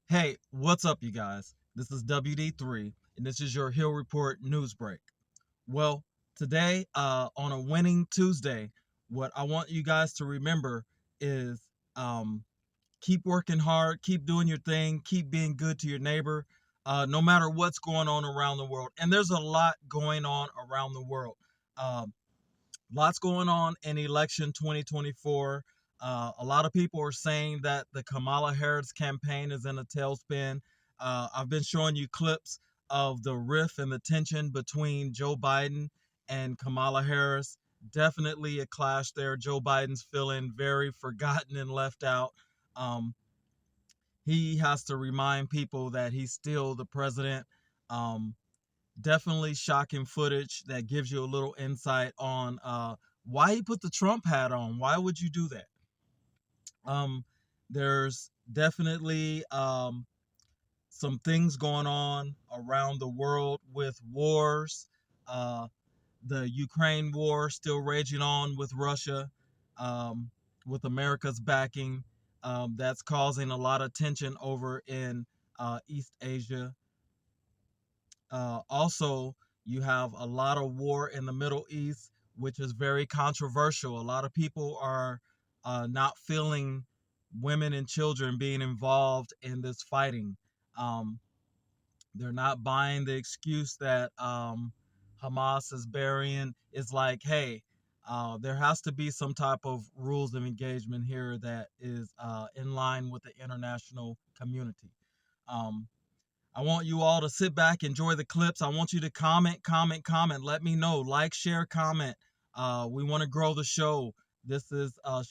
Hey, what's up, you guys? This is WD3, and this is your Hill Report Newsbreak. Well, today, on a winning Tuesday, what I want you guys to remember is um, keep working hard, keep doing your thing, keep being good to your neighbor, no matter what's going on around the world. And there's a lot going on around the world. Um, Lots going on in election 2024. A lot of people are saying that the Kamala Harris campaign is in a tailspin. I've been showing you clips of the rift and the tension between Joe Biden and Kamala Harris. Definitely a clash there. Joe Biden's feeling very forgotten and left out. Um, he has to remind people that he's still the president. Um, Definitely shocking footage that gives you a little insight on why he put the Trump hat on. Why would you do that? Um, there's definitely some things going on around the world with wars. Uh, the Ukraine war still raging on with Russia, um, with America's backing. That's causing a lot of tension over in East Asia. Also, you have a lot of war in the Middle East, which is very controversial. A lot of people are not feeling women and children being involved in this fighting. Um, they're not buying the excuse that Hamas is burying. It's like, hey, there has to be some type of rules of engagement here that is in line with the international community. Um, I want you all to sit back, enjoy the clips. I want you to comment. Let me know. Like, share, comment. We want to grow the show. This is a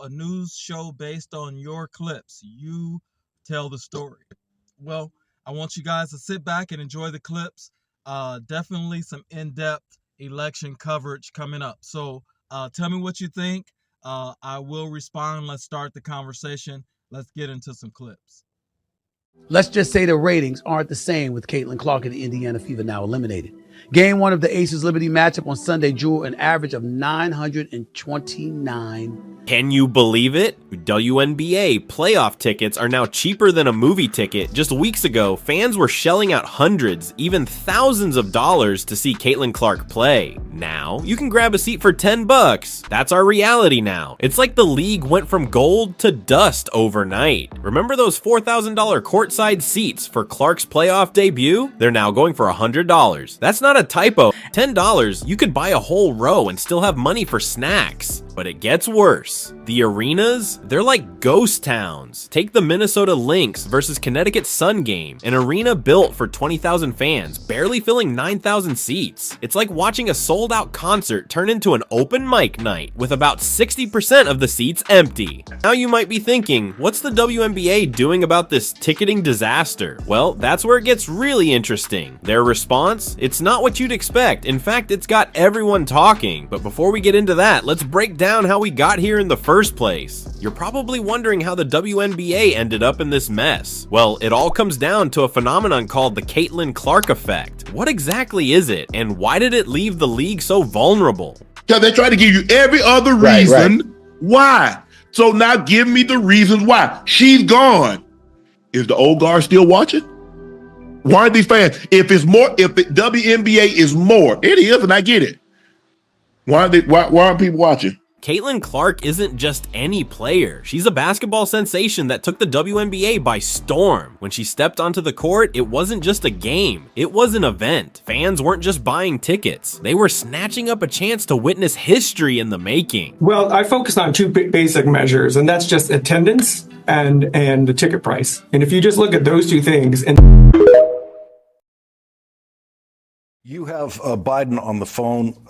news show based on your clips. You tell the story. Well, I want you guys to sit back and enjoy the clips. Definitely some in-depth election coverage coming up. So tell me what you think. I will respond. Let's start the conversation. Let's get into some clips. Let's just say the ratings aren't the same with Caitlin Clark and the Indiana Fever now eliminated. Game one of the Aces Liberty matchup on Sunday drew an average of 929. Can you believe it? WNBA playoff tickets are now cheaper than a movie ticket. Just weeks ago, fans were shelling out hundreds, even thousands of dollars to see Caitlin Clark play. Now, you can grab a seat for $10. That's our reality now. It's like the league went from gold to dust overnight. Remember those $4,000 courtside seats for Clark's playoff debut? They're now going for $100. That's not a typo. $10, you could buy a whole row and still have money for snacks. But it gets worse. The arenas, they're like ghost towns. Take the Minnesota Lynx versus Connecticut Sun game, an arena built for 20,000 fans, barely filling 9,000 seats. It's like watching a sold-out concert turn into an open mic night with about 60% of the seats empty. Now you might be thinking, what's the WNBA doing about this ticketing disaster? Well, that's where it gets really interesting. Their response? It's not what you'd expect. In fact, it's got everyone talking. But before we get into that, let's break down how we got here in the first place. You're probably wondering how the WNBA ended up in this mess. Well, it all comes down to a phenomenon called the Caitlin Clark effect. What exactly is it, and why did it leave the league so vulnerable? Because they try to give you every other reason why. So now give me the reasons why. She's gone. Is the old guard still watching? Why are these fans? If it's more, if the WNBA is more, it is, and I get it. Why aren't people watching? Caitlin Clark isn't just any player. She's a basketball sensation that took the WNBA by storm. When she stepped onto the court, it wasn't just a game. It was an event. Fans weren't just buying tickets. They were snatching up a chance to witness history in the making. Well, I focused on two basic measures, and that's just attendance and the ticket price. And if you just look at those two things and you have Biden on the phone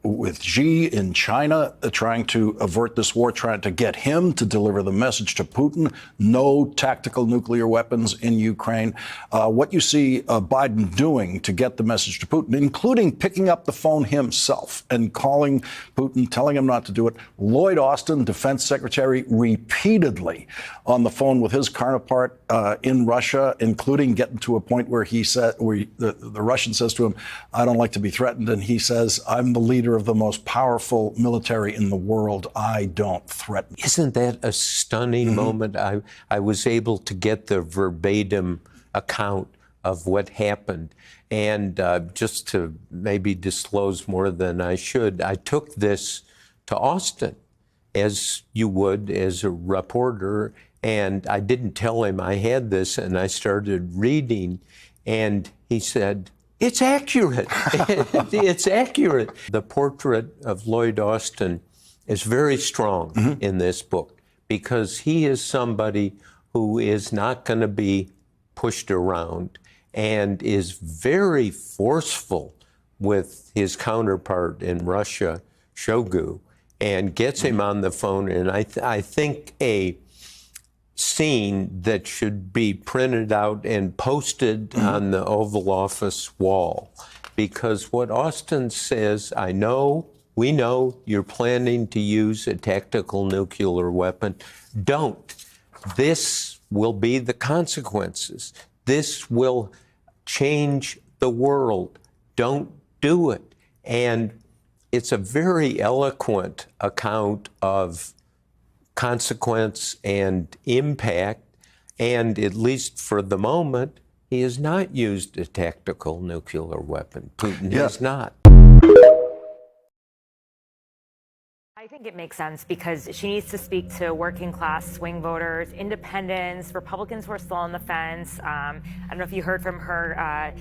with Xi in China, trying to avert this war, trying to get him to deliver the message to Putin. No tactical nuclear weapons in Ukraine. What you see Biden doing to get the message to Putin, including picking up the phone himself and calling Putin, telling him not to do it. Lloyd Austin, defense secretary, repeatedly on the phone with his counterpart in Russia, including getting to a point where he said, the Russian says to him, "I don't like to be threatened," and he says, "I'm the leader leader of the most powerful military in the world, I don't threaten. Isn't that a stunning moment? I was able to get the verbatim account of what happened. And just to maybe disclose more than I should, I took this to Austin, as you would as a reporter, and I didn't tell him I had this, and I started reading, and he said, "It's accurate." It's accurate. The portrait of Lloyd Austin is very strong in this book, because he is somebody who is not going to be pushed around and is very forceful with his counterpart in Russia, Shoigu, and gets him on the phone. And I think a scene that should be printed out and posted on the Oval Office wall, because what Austin says, we know you're planning to use a tactical nuclear weapon. Don't. This will be the consequences. This will change the world. Don't do it. And it's a very eloquent account of consequence and impact, and at least for the moment, he has not used a tactical nuclear weapon. Putin has not. I think it makes sense because she needs to speak to working class swing voters, independents, Republicans who are still on the fence. I don't know if you heard from her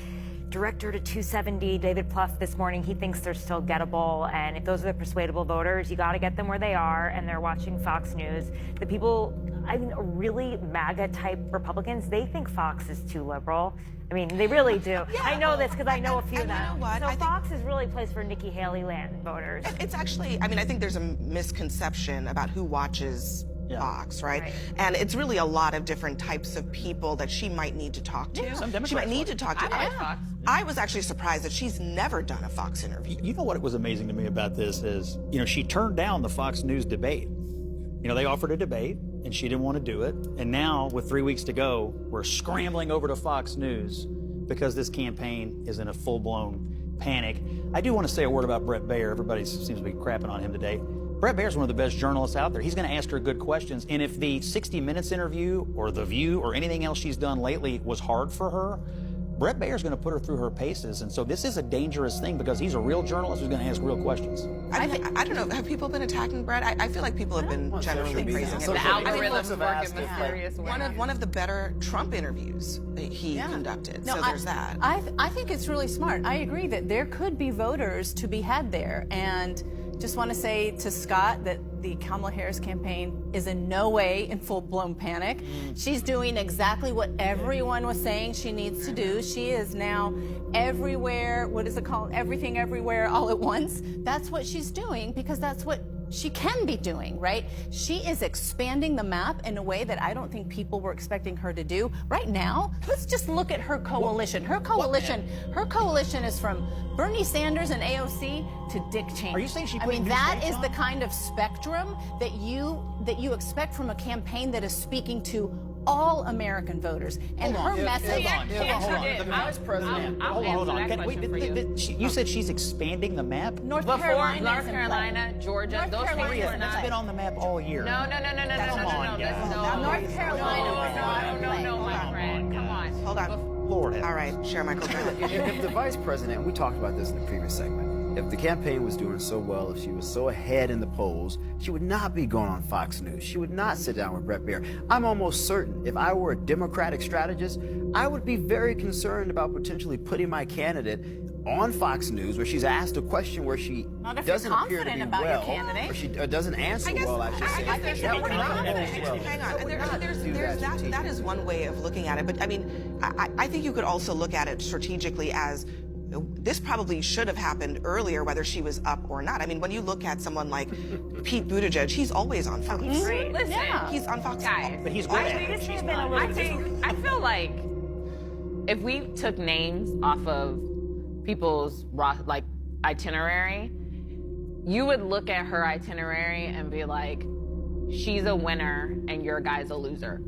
director to 270, David Plouffe, this morning. He thinks they're still gettable, and if those are the persuadable voters, you got to get them where they are, and they're watching Fox News. The people, I mean, really MAGA-type Republicans, they think Fox is too liberal. I mean, they really do. Yeah, I know this because I know a few of them. You know what? So Fox is really a place for Nikki Haley land voters. It's actually, I mean, I think there's a misconception about who watches Fox, right? And it's really a lot of different types of people that she might need to talk to. She might need to talk to. I was actually surprised that she's never done a Fox interview. You know what was amazing to me about this is, she turned down the Fox News debate. They offered a debate, and she didn't want to do it. And now, with 3 weeks to go, we're scrambling over to Fox News because this campaign is in a full-blown panic. I do want to say a word about Bret Baier. Everybody seems to be crapping on him today. Bret Baier's one of the best journalists out there. He's going to ask her good questions. And if the 60 Minutes interview or The View or anything else she's done lately was hard for her, Bret Baier's going to put her through her paces. And so this is a dangerous thing because he's a real journalist who's going to ask real questions. I don't know. Have people been attacking Bret? I feel like people have been generally praising him. The algorithms work in mysterious ways. One of the better Trump interviews that he conducted. So there's that. I think it's really smart. I agree that there could be voters to be had there. And just want to say to Scott that the Kamala Harris campaign is in no way in full-blown panic. She's doing exactly what everyone was saying she needs to do. She is now everywhere, what is it called? Everything, everywhere, all at once. That's what she's doing because that's what she can be doing, right? She is expanding the map in a way that I don't think people were expecting her to do. Right now, let's just look at her coalition. Her coalition is from Bernie Sanders and AOC to Dick Cheney. Are you saying that is the kind of spectrum that you expect from a campaign that is speaking to all American voters. And her message. Hold on. The vice president. Hold on. You said she's expanding the map? North Carolina, Georgia, those areas. That's been on the map all year. No. North Carolina. No, my friend. Come on. Hold on. Lord. All right, share Michael. If the vice president, and we talked about this in the previous segment, if the campaign was doing so well, if she was so ahead in the polls, she would not be going on Fox News. She would not sit down with Bret Baier. I'm almost certain if I were a Democratic strategist, I would be very concerned about potentially putting my candidate on Fox News where she's asked a question where she doesn't appear to be well, or she doesn't answer well, I should say. Hang on. That is one way of looking at it. But I mean, I think you could also look at it strategically as this probably should have happened earlier, whether she was up or not. I mean, when you look at someone like Pete Buttigieg, he's always on Fox. Listen, he's on Fox. Guys, but he's great. I feel like if we took names off of people's itinerary, you would look at her itinerary and be like, she's a winner and your guy's a loser.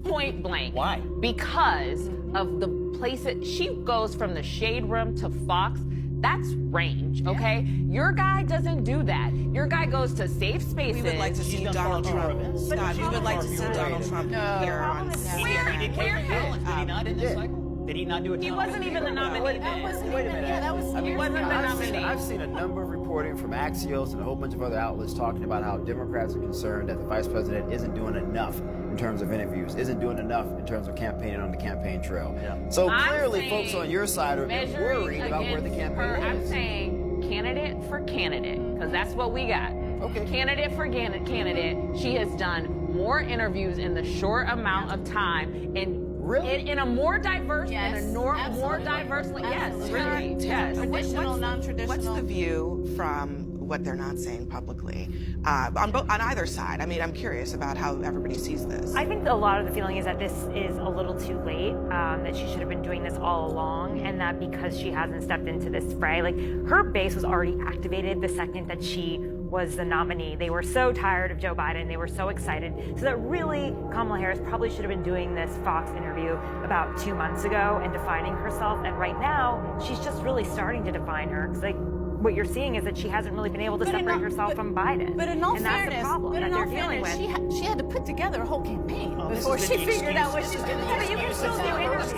Point blank. Why? Because of the places she goes from the shade room to Fox. That's range, okay? Your guy doesn't do that. Your guy goes to safe spaces. We would like to see Donald Trump. Scott, we would like to see Donald Trump here on Did he not in this cycle? Did he not do it? He wasn't even the nominee. Wait a minute. Yeah, that was. He wasn't the nominee. I've seen a number of reporting from Axios and a whole bunch of other outlets talking about how Democrats are concerned that the vice president isn't doing enough in terms of interviews, isn't doing enough in terms of campaigning on the campaign trail. Yeah. So clearly, folks on your side are worried about where the campaign is. I'm saying candidate for candidate, because that's what we got. Okay. Candidate for candidate. She has done more interviews in the short amount of time and. Really? In a more diverse, more diversely, yes, really, yes. Traditional, non-traditional. What's the view from what they're not saying publicly on either side? I mean, I'm curious about how everybody sees this. I think a lot of the feeling is that this is a little too late, that she should have been doing this all along, and that because she hasn't stepped into this fray, like her base was already activated the second that she was the nominee. They were so tired of Joe Biden. They were so excited. So that really Kamala Harris probably should have been doing this Fox interview about 2 months ago and defining herself. And right now, she's just really starting to define her. Because like what you're seeing is that she hasn't really been able to separate herself from Biden. But in all and fairness, that's the problem that they're dealing with. She had to put together a whole campaign before she figured out what she's going to do. But you can still do interviews.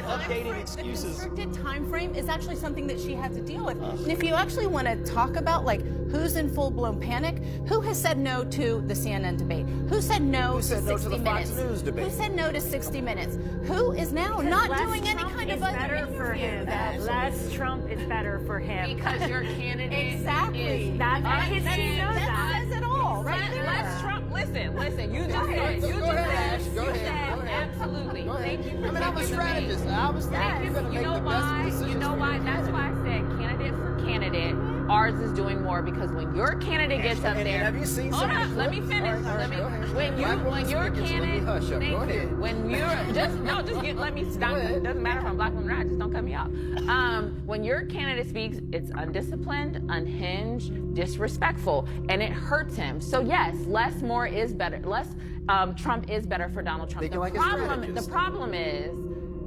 Updated excuses. The restricted time frame is actually something that she had to deal with. And if you actually want to talk about like who's in full-blown panic, who has said no to the CNN debate? Who said no to 60 the Minutes? Fox News debate? Who said no to 60 Minutes? Who is now not doing any kind of other better for him. Less Trump is better for him. Because your candidate exactly. is his team knows that. Says it all, right there. Less Trump. Listen. You just said. Absolutely. Thank you for I'm a strategist. I was thinking you're going to make the best decisions. You know why? That's why I said candidate for candidate. Ours is doing more because when your candidate gets up there, have you seen hold on, let me finish. When your candidate, when you're let me stop. It doesn't matter if I'm black or not. Just don't cut me off. When your candidate speaks, it's undisciplined, unhinged, disrespectful, and it hurts him. So yes, less more is better. Less Trump is better for Donald Trump. The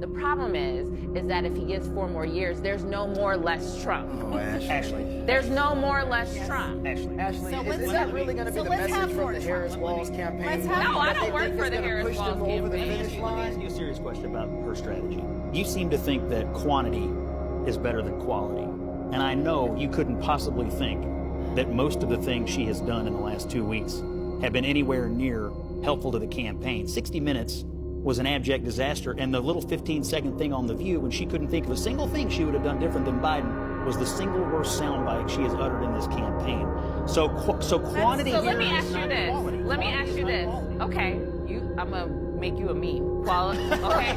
problem is that if he gets 4 more years, there's no more less Trump. Oh, Ashley. There's no more less Trump. Ashley, is that really going to be the message from the Harris-Walls campaign? No, I don't work for the Harris-Walls campaign. Let me ask you a serious question about her strategy. You seem to think that quantity is better than quality. And I know you couldn't possibly think that most of the things she has done in the last 2 weeks have been anywhere near helpful to the campaign. 60 Minutes was an abject disaster, and the little 15-second thing on The View when she couldn't think of a single thing she would have done different than Biden was the single worst soundbite she has uttered in this campaign. So quantity. So let me ask you this. Let me ask you this. Okay, I'm gonna make you a meme. Quality. Okay,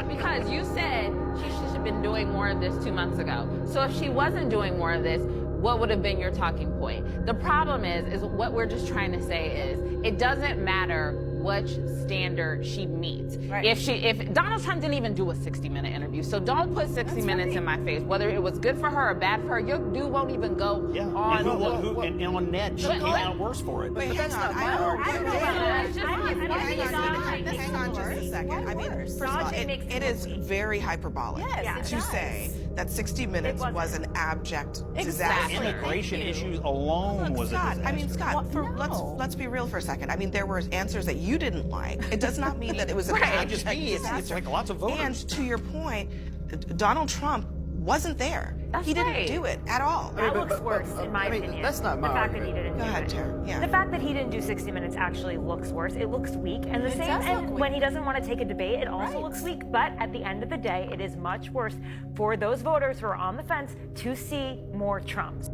because you said she should have been doing more of this 2 months ago. So if she wasn't doing more of this, what would have been your talking point? The problem is what we're just trying to say is it doesn't matter which standard she meets. Right. If Donald Trump didn't even do a 60-minute interview, so don't put 60 minutes in my face. Whether it was good for her or bad for her, your dude won't even go on. And on net, she came out worse for it. But hang on, hang on just a second. I mean, first of all, it is very hyperbolic to say that 60 Minutes was an abject disaster. Immigration issues alone was a disaster. I mean, Scott, let's be real for a second. I mean, there were answers that you didn't like. It does not mean that it was an abject disaster. It's like lots of voters. And to your point, Donald Trump wasn't there. He didn't do it at all. That looks worse, in my opinion. That's not my argument. The fact that he didn't Go ahead, Tara. Yeah. The fact that he didn't do 60 Minutes actually looks worse. It looks weak. And when he doesn't want to take a debate, it also looks weak. But at the end of the day, it is much worse for those voters who are on the fence to see more Trump.